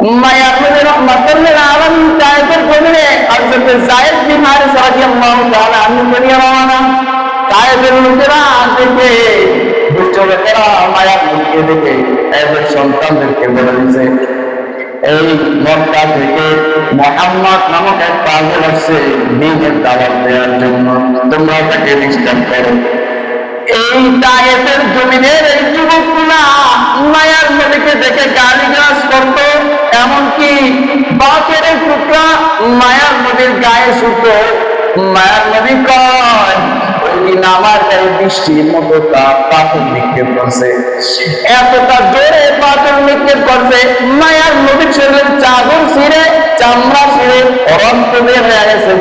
মায়ার নবী রাহমাতুল লিল আলামিন তায়েফের জমিনে হযরত যায়েদ বিন হারিসা রাদিয়াল্লাহু তাআলা আনহু নিয়ে রওনা। তায়েফের লোকেরা দেখে, দুষ্ট লোকেরা মায়ার নবীকে দেখে তাদের সন্তানদেরকে বলে দিয়েছে, এই মক্কা থেকে মুহাম্মদ নামক এক পাগল আসছে দ্বীনের দাওয়াত দেওয়ার জন্য, তোমরা তাকে ডিস্টার্ব করো। এই তায়েফের জমিনের এই যুবকগুলা মায়ার নবীকে দেখে গালিগালাজ করত, এমনকি বাকের টুকরা মায়ার নবীর গায়ে ছুটত। মায়ার নবী কয়, ওই দিন আমার গায়ে বৃষ্টির মতো পাথর নিক্ষেপ করছে, এতটা জোরে পাথর নিক্ষেপ করছে, মায়ার নবীর শরীরের চাদর ছিঁড়ে, চামড়া ছিঁড়ে রক্ত বের হয়ে গেছে।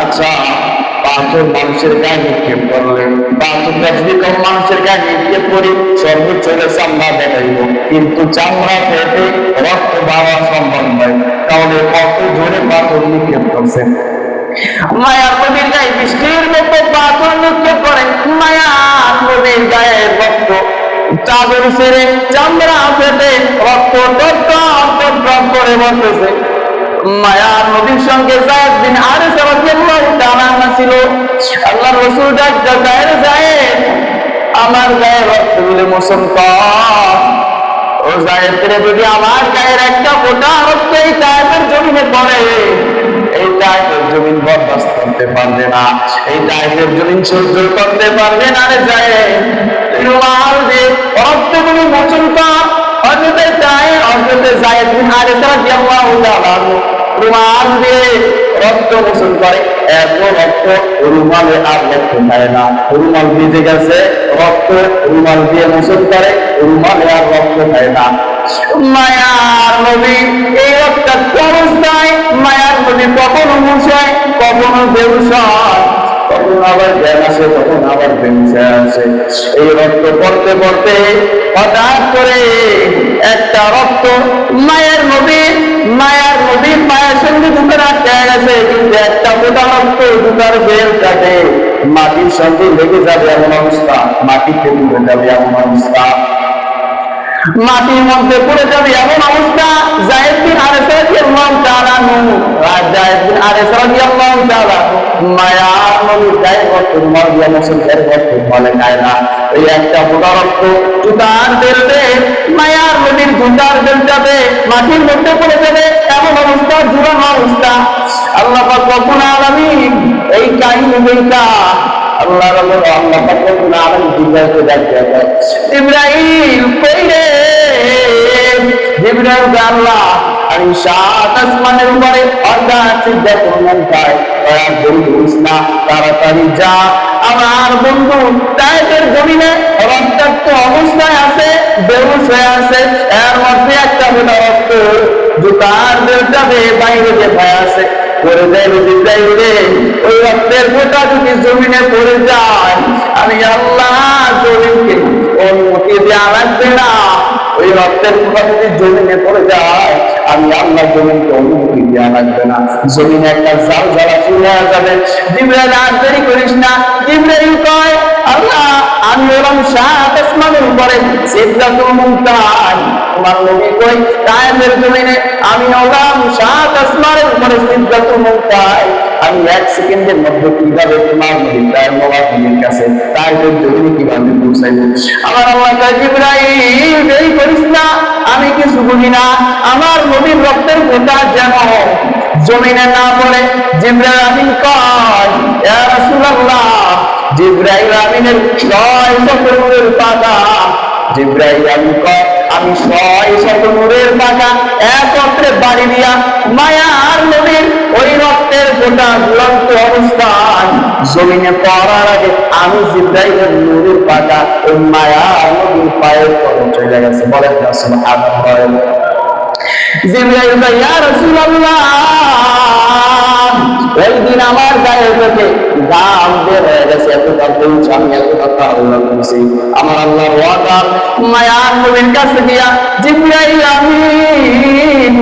আচ্ছা, পাথর মানুষের গায়ে নিক্ষেপ করলে, পাথরটা যদি কোনো মানুষের গায়ে নিক্ষেপ করি সর্বোচ্চ চামড়া দেখাইব, কিন্তু চামড়া ফেটে রক্ত বাড়া সম্ভব নয়। তাহলে কত জোরে পাথর নিক্ষেপ করছে। মায়ার নবীর গায়ে বৃষ্টির মতো পাথর নিক্ষেপ করে, মায়ার নবীর গায়ে রক্ত চাদর ছেড়ে চামড়া ফেটে রক্ত টপ করে বলতেছে। মায়ার নবীর সঙ্গে যায়েদ বিন হারিসা রাদিয়াল্লাহু তাআলা ছিল। আল্লাহর রাসূল ডাকতে যায়েদ, আমার গায়ে রক্ত বিমোচন কর। ও যায়েদ রে, যদি আমার গায়ের একটা ফোঁটা রক্ত এই তায়েফের জমিনে পড়ে, এই তায়েফের জমিন বরদাস্ত করতে পারবে না, এই তায়েফের জমিন সহ্য করতে পারবে না। রে যায়েদ, রুমাল দিয়ে রক্তগুলো মোচন কর। হযরত যায়েদ বিন হারিসা রাদিয়াল্লাহু তাআলা রুমাল দিয়ে রক্ত মোচন করে। এত রক্ত রুমালে আর রক্ত পায় না, রুমাল ভিজে গেছে, রক্ত রুমাল দিয়ে মোচন করে, রুমালে আর রক্ত পায় না। মায়ার নবী এই রক্তাক্ত অবস্থায়, মায়ার নবী কখনো মুছায়, কখনো বেহুশ হয়, কখন আবার জ্ঞান আসে, কখন আবার বেহুশ আসে। এই রক্ত পড়তে পড়তে হঠাৎ করে একটা রক্ত মায়ের নবীর পায়ের সঙ্গে দুটো আটকে গেছে, কিন্তু একটা ফোঁটা রক্ত দুটার বের কাটে মাটির সঙ্গে লেগে যাবে এমন অবস্থা, মাটিতে পড়ে যাবে এমন অবস্থা, মাটির মধ্যে পড়ে যাবে এমন অবস্থা। যায়েদ বিন হারিসা রাদিয়াল্লাহু তাআলা মায়ার নবীর গায়ে রক্ত রুমাল দিয়ে মোচন করে, রক্ত বলে খায় না। এই একটা ফোঁটা রক্ত জুতার বেলতে, মায়ার নবীর জুতার বেলটাতে মাটির মধ্যে পড়ে যাবে এমন অবস্থা, জুড়ানো অবস্থা। আল্লাহ পাক রব্বুল আলামিন এই কাহিনী বইটা আল্লাহ পাক রব্বুল আলামিন জিবরাইলকে দেখায়, ইব্রাহিম কই রে? জিবরাইল আল্লাহ আমি সাত আসমানের উপরে অর্থাৎ সিজদা করলাম, তাই আর দেরি করিস না, তাড়াতাড়ি যা। আমার বন্ধু তায়েফের জমিনে রক্তাক্ত অবস্থায় আছে, বেহুশ হয়ে আছে, এর মধ্যে একটা ফোঁটা রক্ত জুতার বেলটাতে বাইরে যে ভয় আছে পড়ে যায়। জিবরাইল রে, ওই রক্তের ফোঁটা যদি জমিনে পড়ে যায়, আমি আল্লাহ জমিনকে অনুমতি দেওয়া লাগবে না। ওই রক্তের ফোঁটা যদি জমিনে পড়ে যায়, আমি আল্লাহ জমিনকে অনুমতি দেওয়া লাগবে না, জমিনে একটা জাল জ্বালা শুরু হয়ে যাবে। জিবরাইল আর দেরি করিস না। জিবরাইল কয়, আল্লাহ আমি হলাম সাত আসমানের উপরে সিদরাতুল মুনতাহা, তোমার নবী কই তায়েফের জমিনে আমি হলাম সাত আসমানের উপরে সিদরাতুল মুনতাহা। আমি এক সেকেন্ডের মধ্যে কিভাবে তোমার নবী তার নবীর কাছে তায়েফের জমিনে কিভাবে পৌঁছাইব? আমার আল্লাহ কয়, জিবরাইল দেরি করিস না, আমি কিছু বুঝি না, আমার নবীর রক্তের ফোঁটা যেন জমিনে না পড়ে। জিবরাইল আমিন কয়, ইয়া রাসূলুল্লাহ, জিবরাইল আমিনের 600 নূরের পাতা, জিবরাইল আমিন কয় আমি 600 নূরের পাতা একত্রে বাড়ি দিয়া মায়ার নবীর ওই রক্তের ফোঁটা ঝুলন্ত অবস্থায় জমিনে পড়ার আগে আমি জিবরাইলের নূরের পাতা ওই মায়ার নবীর পায়ের তলে চলে গেছে। বলেন না সুবহানাল্লাহ। জিবরাইল কয়, ইয়া রাসূলুল্লাহ, ওই দিন আমার গায়ে থেকে ঘাম বের হয়ে গেছে, এত বলছি আমি, এত কথা আল্লাহ বলছি। আমার আল্লাহর ওয়াদা, মায়ার নবীর কাছে গিয়া জিবরাইল আমিন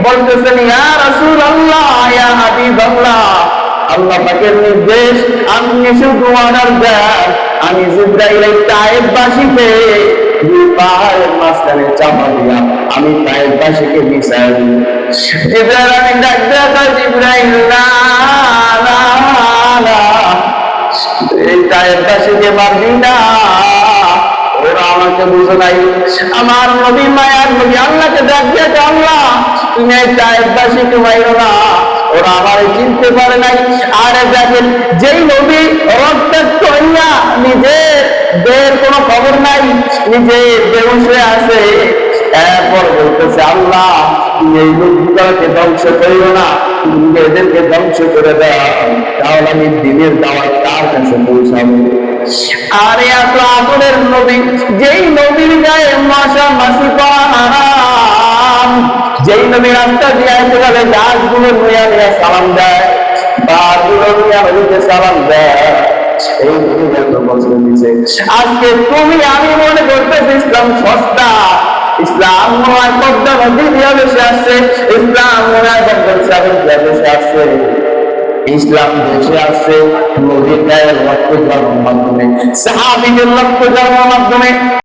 বলতেছেন, ইয়া রাসূলুল্লাহ, ইয়া হাবিবাল্লাহ, আল্লাহ পাকের নির্দেশ, আপনি শুধু অর্ডার দেন, আমি জিবরাইল তায়েফবাসীকে দুই পাহাড়ের মাঝখানে চাপা দিয়া আমি তায়েফবাসীকে বিছায় দিই। জিবরাইল আমিন ডাক দেয়া কয়, জিবরাইল না না না, এই তায়েফবাসীকে মারবি না, ওরা আমাকে বুঝো নাই। আমার নবী মায়ার নবী আল্লাহকে ডাক দিয়ে, আল্লাহ তুমি এই তায়েফবাসীকে মাইরো না, ওরা আমার চিনতে পারে নাই। আরে দেখেন, যেই নবী রক্তাক্ত হইয়া নিজের দেহের কোনো খবর নাই, নিজে বেহুশ হয়ে আছে, এরপর বলতেছে আল্লাহ তুমি এই লোকগুলোকে ধ্বংস করিও না, তুমি এদেরকে ধ্বংস করে দাও, তাহলে আমি দিনের দাওয়াত তার কাছে পৌঁছাবো। আর এত আগুনের নবী, যেই নবীর গায়ে মশা মাছি পাওয়া হারাম, যেই নবী রাস্তা দিয়ে আসতে গেলে গাছগুলো নিয়ে নিয়ে সালাম দেয়, বাঘগুলো নিয়ে নদীতে সালাম দেয়, এই নবী এত কষ্ট দিচ্ছে। আজকে তুমি আমি মনে করতেছি ইসলাম সস্তা, ইসলাম মনে হয় পদ্মা নদী দিয়ে বেশি আসছে, ইসলাম মনে হয় বঙ্গোপসাগর দিয়ে বেশি আসছে। ইসলাম দেশে আসছে নদীর গায়ে রক্ত জন্মের মাধ্যমে, সাহাবীদের রক্ত জন্মের মাধ্যমে।